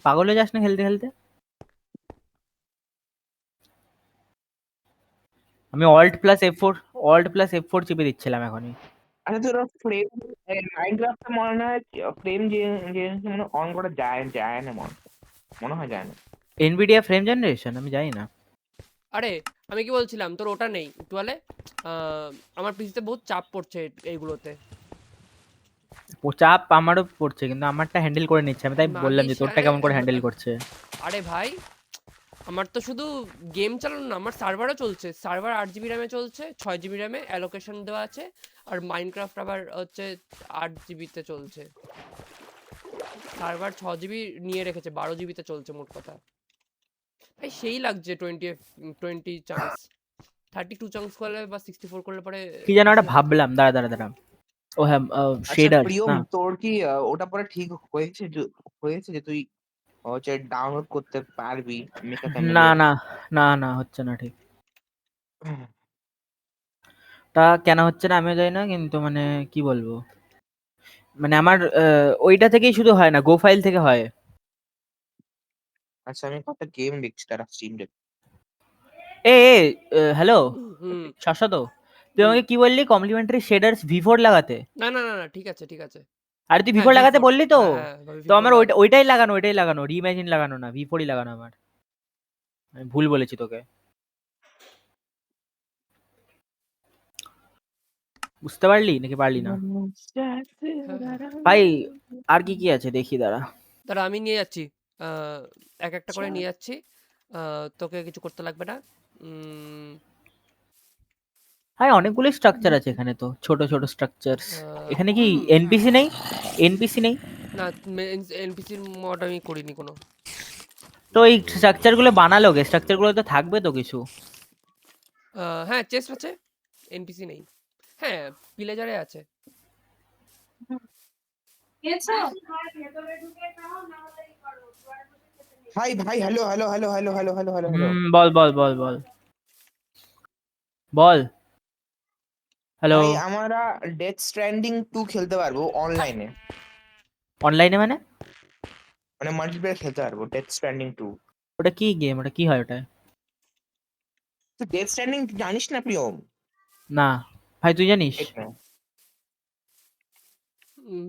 পাগল হয়ে যাস না খেলতে খেলতে? আমি অল্ট প্লাস F4 চিপে দিচ্ছিলাম এখনই। আচ্ছা তোর ফ্রেম মাইনক্রাফটে মনে হয় ফ্রেম যে মানে অন করা যায় যায় না মনে হয় যায় না। এনভিডিয়া ফ্রেম জেনারেশন আমি জানি না। আরে আমি কি বলছিলাম, তোর ওটা নেই টুয়ালে? আমার পিসিতে বহুত চাপ পড়ছে এইগুলোতে। ও চাপ আমারও পড়ছে, কিন্তু আমারটা হ্যান্ডেল করে নিচ্ছে, আমি তাই বললাম যে মাগিস তোরটা আরে কেমন করে হ্যান্ডেল করছে। আরে ভাই, আমার তো শুধু গেম চালানো না, আমার সার্ভারও চলছে। সার্ভার 8 জিবি র্যামে চলছে, 6 জিবি র্যামে অ্যালোকেশন দেওয়া আছে। আর মাইনক্রাফট আবার হচ্ছে 8 জিবিতে চলছে। সার্ভার 6 জিবি নিয়ে রেখেছে, 12 জিবিতে চলছে মোট কথা। ভাই সেই লাগছে 20 চান্স। 32 চান্স করলে বা 64 করলে পরে কি যেন বেশি একটা লাগছে। ভাবলাম, দাঁড়া দাঁড়া দাঁড়া। ও হ্যাঁ, আচ্ছা শেডার্স প্রিয়ম, না? তোর কি ওটা পরে ঠিক হয়েছে হয়েছে যে তুই হচ্ছে ডাউনলোড করতে পারবি মেকা না ফ্যামিলিয়ার? না না না, হচ্ছে না ঠিক। তা কেন হচ্ছে না আমিও জানি না, কিন্তু মানে কি বলবো, মানে আমার ওইটা থেকেই শুধু হয় না, গো ফাইল থেকে হয়। আচ্ছা আমি একটা গেম দেখছি তারা স্ট্রিম দেখ। এ হ্যালো হুম শাশ্বত, তুই হুম। আমাকে কি বললি কমপ্লিমেন্টারি শেডার্স V4 লাগাতে? না না না না, ঠিক আছে ঠিক আছে। আরে তুই হ্যাঁ V4 লাগাতে V4, বললি তো? হ্যাঁ হ্যাঁ তো V4 আমার লাগাতে। ওইটাই লাগানো রিইমাজিন লাগানো না, V4ই লাগানো আমার। আমি ভুল বলেছি তোকে, বুঝতে পারলি নাকি পারলি না? হ্যাঁ ভাই আর কি কি আছে দেখি, দাঁড়া। দাঁড়া আমি নিয়ে যাচ্ছি। এক একটা করে আচ্ছা নিয়ে যাচ্ছি। তোকে কিছু করতে লাগবে না। উম, হ্যাঁ অনেকগুলো স্ট্রাকচার আছে এখানে, তো ছোট ছোট স্ট্রাকচারস। এখানে কি হুম। এনপিসি নেই? এনপিসি নেই? না, এনপিসির মড আমি করিনি কোনো। তো এই স্ট্রাকচার গুলো বানালো কে? স্ট্রাকচার গুলো তো থাকবে তো কিছু। হ্যাঁ চেস্ট আছে, এনপিসি নেই। হ্যাঁ ভিলেজারে আছে। ভাই ভাই, hello hello hello hello hello hello hello hello. বল বল বল বল বল। হ্যালো। ভাই আমরা ডেথ স্ট্র্যান্ডিং 2 খেলতে পারবো অনলাইনে, অনলাইনে মানে? মানে মাল্টিপ্লেয়ার খেলতে পারবো ডেথ স্ট্র্যান্ডিং 2। ওটা কি গেম? ওটা কি হয় ওটা? তুই ডেথ স্ট্র্যান্ডিং জানিস না প্রিয়ম? না ভাই, তুই জানিস? এক না।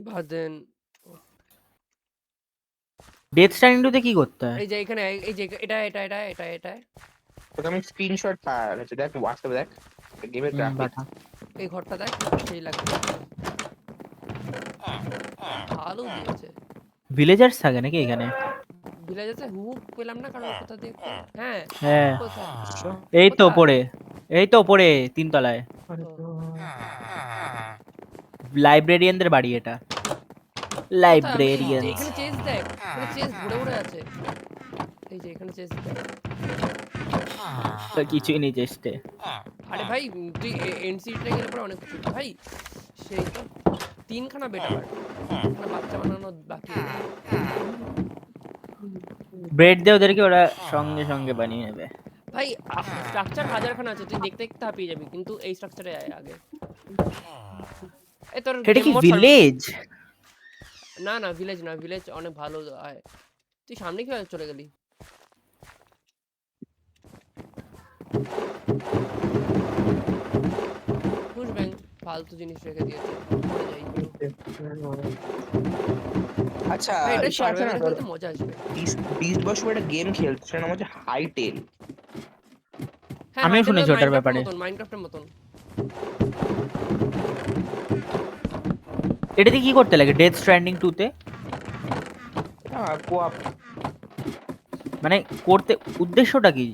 বাদেন। ডেথ স্ট্যান্ডিং 2 তে কি করতে হয়? এই যে এখানে, এই যে এটা এটা এটা এটা এটা তোকে আমি স্ক্রিনশট পাঠাচ্ছি, দেখ হোয়াটসঅ্যাপে দেখ গেমের গ্রাফিক্স। বাটা। এই ঘরটা দেখ, সেই লাগবে। ভালো দিয়েছে। ভিলেজার্স থাকে নাকি এখানে? ভিলেজেতে হুক পেলাম না, কারণ কোথা দিয়ে হ্যাঁ হ্যাঁ কোথায় এই তো কোথায় ওপরে, এই তো ওপরে 3 তলায়। ও, লাইব্রেরিয়ানদের বাড়ি এটা, কোথায় আমি লাইব্রেরিয়ানস। এখানে চেস দেখ, এখানে চেস ভরে ভরে আছে। এই যে এখানে চেস দেখ। তো কিছুই নেই চেষ্টে। আরে ভাই তুই এনসিটিতে গেলে পরে অনেক কিছু ভাই। সেই তো 3খানা বেড, আবার 3খানা বাচ্চা বানানো বাকি রয়েছে। ব্রেড দিয়ে ওদেরকে, ওরা সঙ্গে সঙ্গে বানিয়ে নেবে। ভাই স্ট্রাকচার হাজারখানা আছে, তুই দেখতে দেখতে হাঁপিয়ে যাবি, কিন্তু এই স্ট্রাকচারে আয় আগে। এই তোর এটা গেম কি মোড ভিলেজ? না না ভিলেজ না, ভিলেজ অনেক ভালো আয়। তুই সামনে কি চলে গেলি? হুশ ব্যাং ফালতু জিনিস রেখে দিয়েছে, মরে যাই কেউ। আচ্ছা ভাই এটা ইসে আছে না সার্ভাইভালে তোর, খেলতে মজা আসবে। বিস্ট বস একটা গেম খেলছে, সেটার নাম হচ্ছে হাই টেল। হ্যাঁ আমিও হাইটেল শুনেছি ওটার মাইনক্রাফটের ব্যাপারে। মতন, মাইনক্রাফটের মতন। এটাতে কি করতে লাগে ডেথ স্ট্র্যান্ডিং 2 তে? কোয়াপ। মানে করতে উদ্দেশ্যটা কি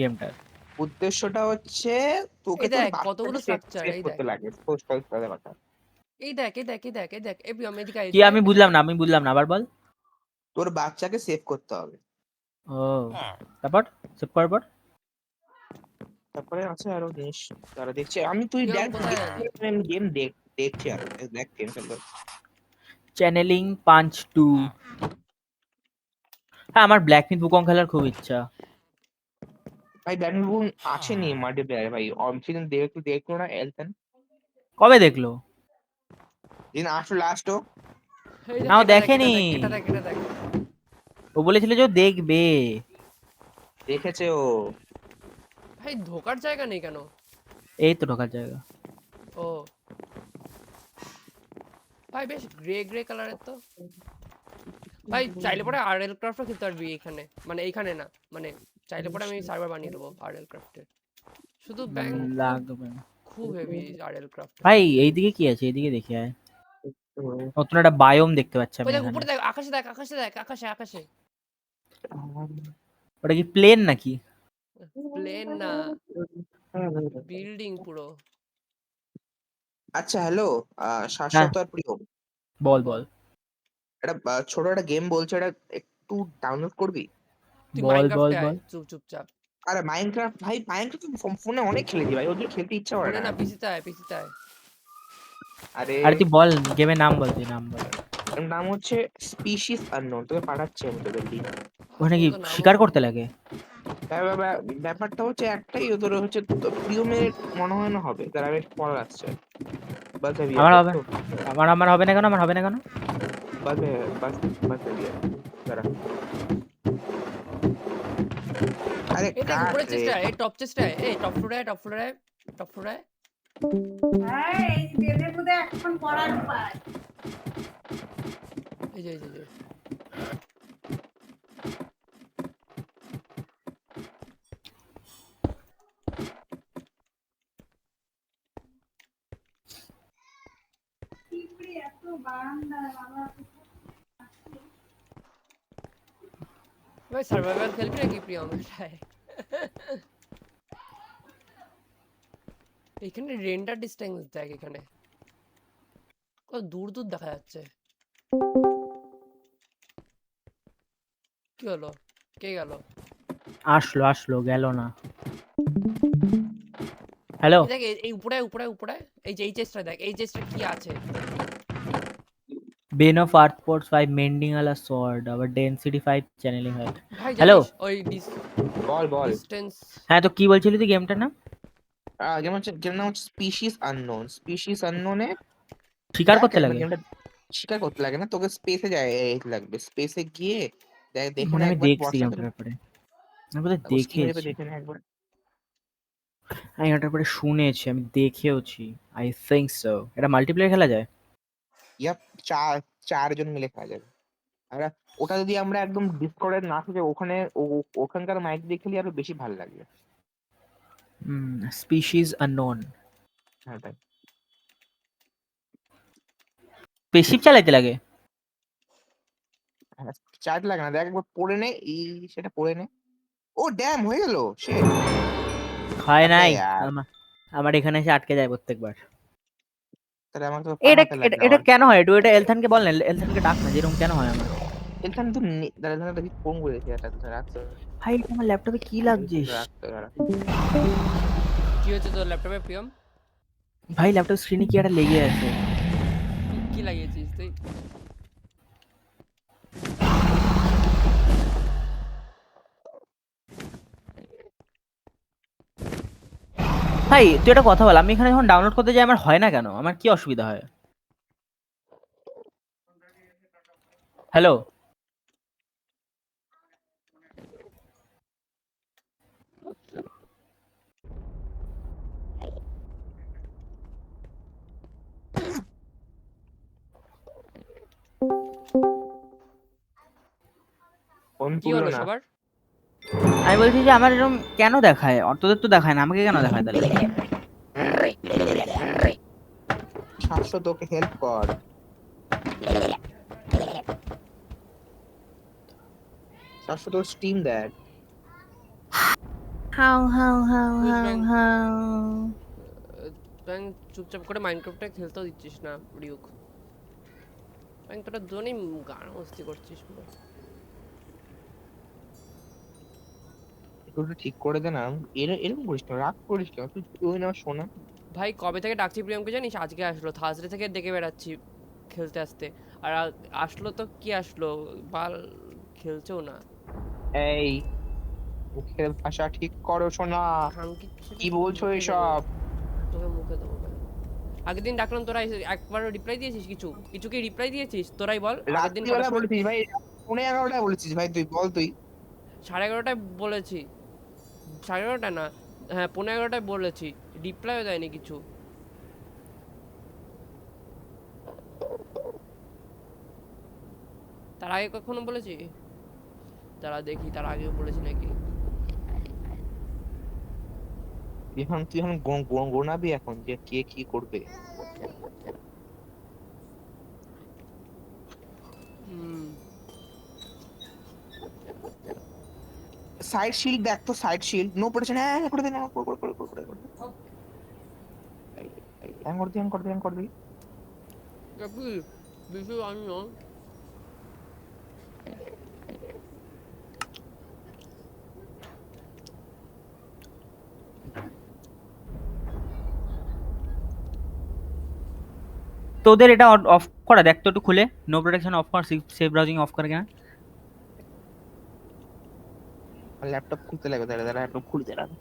গেমটার? উদ্দেশ্যটা হচ্ছে তোকে এই তোর দেখ বাচ্চাকে কতগুলো সেভ স্ট্রাকচার, সেভ এই দেখ করতে লাগে, পোস্ট করতে কথা। এই দেখ এই দেখ এই দেখ এই দেখ এই আমি এদিকে কি এদিকে আমি বুঝলাম না, আমি বুঝলাম না, আবার বল। তোর বাচ্চাকে সেভ করতে হবে। ও, তারপর সেভ করার পর? তারপরে আছে আরো জিনিস তারা দেখছে, আমি তুই প্রিয়ম দেখ কোথায় আছিস? গেম দেখছি আরো, দেখ গেম খেলতে। Channelling punch 2। হ্যাঁ আমার ব্ল্যাক মিথ বুকং খেলার খুব ইচ্ছা। ভাই ব্যাডমিন্টন আছে নি মাল্টিপ্লেয়ার ভাই, সেদিন দেখলো না এলতেন, কবে দেখলো? দিন আসলো লাস্টও। এই না দেখ ও এটা দেখ এটা দেখেনি। দেখ এটা দেখ এটা দেখ ও বলেছিল যে ও দেখবে। দেখেছে ও। ভাই ঢোকার জায়গা নেই কেন? এই তো ঢোকার জায়গা। ও ভাই বেশ গ্রে গ্রে কালারের তো। ভাই চাইলে পরে আরএল ক্রাফটও খেলতে পারবি এখানে, মানে এইখানে না, মানে চাইলে পরে আমি সার্ভার বানিয়ে দেবো আরএল ক্রাফটের। শুধু ব্যাংক লাগবে না। খুব হেভি আরএল ক্রাফট। ভাই এইদিকে কি আছে, এইদিকে দেখি আয়। নতুন একটা বায়োম দেখতে পাচ্ছি ওই আমি দেখ এখানে। উপরে দেখ, আকাশে দেখ, আকাশে দেখ, আকাশে আকাশে। ওটা কি প্লেন নাকি? প্লেন না, বিল্ডিং পুরো। আচ্ছা হ্যালো, হ্যাঁ শাশ্বত আর প্রিয়, বল বল। বল একটা ছোট একটা গেম বলছে, এটা একটু ডাউনলোড করবি? তুই বল বল মাইনক্রাফটে আয় বল। চুপচাপ। আরে মাইনক্রাফট ভাই, মাইনক্রাফট ফোনে অনেক খেলেছি ভাই, ওদের খেলতে ইচ্ছা করে ফোনে না। না, পিসিতে আয়, পিসিতে আয়। আরে আরে তুই বল, গেমের নাম বল, তুই নাম বল। এর নাম হচ্ছে স্পিসিস আননোন, তোকে পাঠাচ্ছি আমি তোদের লিঙ্ক। ওখানে কি তো নামও শিকার করতে শুনিনি। লাগে? ব্যাপারটা হচ্ছে একটাই, তোর হচ্ছে প্রিয় মিনিট মনে হয় না হবে, তার আমি পড়া আসছে। বাস ভেরিয়া আমার দেখ হবে, তো, আমার হবে না কেন, আমার হবে না কেন? বাস বাস বাস ভেরিয়া দাঁড়া। আরে এই দেখ কাট উপরের রে। চেষ্টা, এই টপ চেষ্টা, এই টপ ফ্লোরে আয়, টপ ফ্লোরে আয়, টপ ফ্লোরে আয়। হ্যাঁ, এই বেদের মধ্যে এখন পড়ার পায়। এই যে এই যে এই যে। পিঁপড়ে এত বারান্দা বাবা। ভাই সার্ভাইভাল খেলবি নাকি প্রিয়ম এটাই? এখানে রেন্ডার ডিস্টেন্স দেখ, এখানে কত দূর দূর দেখা যাচ্ছে। কি হলো? কে গেল? আসলো আসলো, গেল না। হ্যালো। এই দেখ এই উপরে উপরে উপরে, এই যে এই চেষ্টা দেখ, এই চেষ্টা কি আছে? বেন অফ আর্থ ফোর্স 5 মেন্ডিং আলা সর্ড আবার ডেনসিটি 5 চ্যানেলিং হয়। ভাই হ্যালো। জানিস ওই বল বল। ডিস্টেন্স। হ্যাঁ তো কি বলছিলি তুই গেমটার নাম? গেম নাম হচ্ছে স্পিসিস আননোন। স্পিসিস আননোনে শিকার দেখ করতে একবার লাগে? গেমটা, শিকার করতে লাগে না, তোকে স্পেসে যায় লাগবে, স্পেসে গিয়ে দেখ, দেখে মানে না আমি একবার দেখছি হোয়াটসঅ্যাপে, গেমটার ব্যাপারে, আমি বোধহয় স্ক্রিনে চেপে দেখেছি। দেখে না একবার। আমি এটার ব্যাপারে শুনেছি, আমি দেখেওছি। I think so. এটা মাল্টিপ্লেয়ার খেলা যায়? ইয়াপ, চার চারজন মিলে খেলা যাবে। আমরা ওটা যদি আমরা একদম ডিসকর্ডে না থেকে ওখানে ওখানকার মাইক দিয়ে খেলি আরো বেশি ভালো লাগবে। Species unknown. হ্যাঁ তাই। স্পেসশিপ চালাইতে লাগে? হ্যাঁ, চার্জ লাগে না, দেখ একবার পড়ে নে, সেটা পড়ে নে। ও ড্যাম হয়ে গেল সে। হয় আবে নাই। यार, আমার আমার এখানে এসে আটকে যায় প্রত্যেকবার। তাহলে আমাকে তো এটা পাঠাতে এটা লাগবে এটা আবার। কেন হয়? একটু এটা এলথানকে বল না, এলথানকে ডাক না, যেরকম কেন হয় আমার। এখানে তো দাঁড়া দাঁড়া দেখি ফোন করেছি, এটা রাখতে ভাই এটা আমার ল্যাপটপে কি লাগছিস? রাখতে দাঁড়া। কি হচ্ছে তোর ল্যাপটপে প্রিয়ম? ভাই ল্যাপটপ স্ক্রিনে কি একটা লেগে আছে। কি লাগিয়েছিস তুই? ভাই তুই একটা কথা বল, আমি এখানে যখন ডাউনলোড করতে যাই আমার হয় না কেন? আমার কি অসুবিধা হয়? হ্যালো। ফোন কি তুললো হলো না। সবার? আমি বলছি যে আমার এরকম কেন দেখায়? তোদের তো দেখায় না, আমাকে কেন দেখায় তাহলে? শাশ্বত তোকে হেল্প কর। শাশ্বত স্টিম দেখ। হাউ হাউ হাউ বুঝ হাউ ব্যাং, হাউ। ব্যাং চুপচাপ করে মাইনক্রাফটে খেলতেও দিচ্ছিস না রিউক। ব্যাং তোরা দুজনেই গান মস্তি করছিস পুরো। একটু ঠিক করে দে না, এরকম করিস না, রাগ করিস কেন তুই? তুই না শোনা। ভাই কবে থেকে ডাকছি প্রিয়মকে জানিস? আজকে আসলো, থার্সডে থেকে ডেকে বেড়াচ্ছি খেলতে আসতে। আর আসলো তো কি আসলো, বাল খেলছেও না। এই মুখের ভাষা ঠিক করো শোনা, খানকি কি বলছো এসব? তোকে মুখে দেবো ভাই। আগের দিন ডাকলাম তোরা একবারও রিপ্লাই দিয়েছিস? কিছু কিছু কি রিপ্লাই দিয়েছিস? তোরাই বল আগের দিন কটার রাত্রিবেলা সময়? বলেছিস ভাই, 11:30 বলেছিস ভাই, তুই বল তুই। 11:30টায় বলেছি, 11:30 না, হ্যাঁ 11:30টায় বলেছি, রিপ্লাইও দেয়নি কিছু। তার আগে কখনো বলেছি? তারা দেখি তার আগেও বলেছি নাকি। তুই এখন গোনাবি এখন যে কে কি করবে। হুম। সাইড শিল্ড দেখ তো, সাইড শিল্ড নো প্রোটেকশন। হ্যাঁ করে দে না, করে দে। হ্যাং করে দে। কাপি বিশু আমি না। তোদের এটা অফ করা দেখ তো একটু খুলে, নো প্রোটেকশন অফ কর, সেভ ব্রাউজিং অফ কর কিনা। ল্যাপটপ খুলতে লাগবে, দাঁড়া ল্যাপটপ খুলতে লাগবে।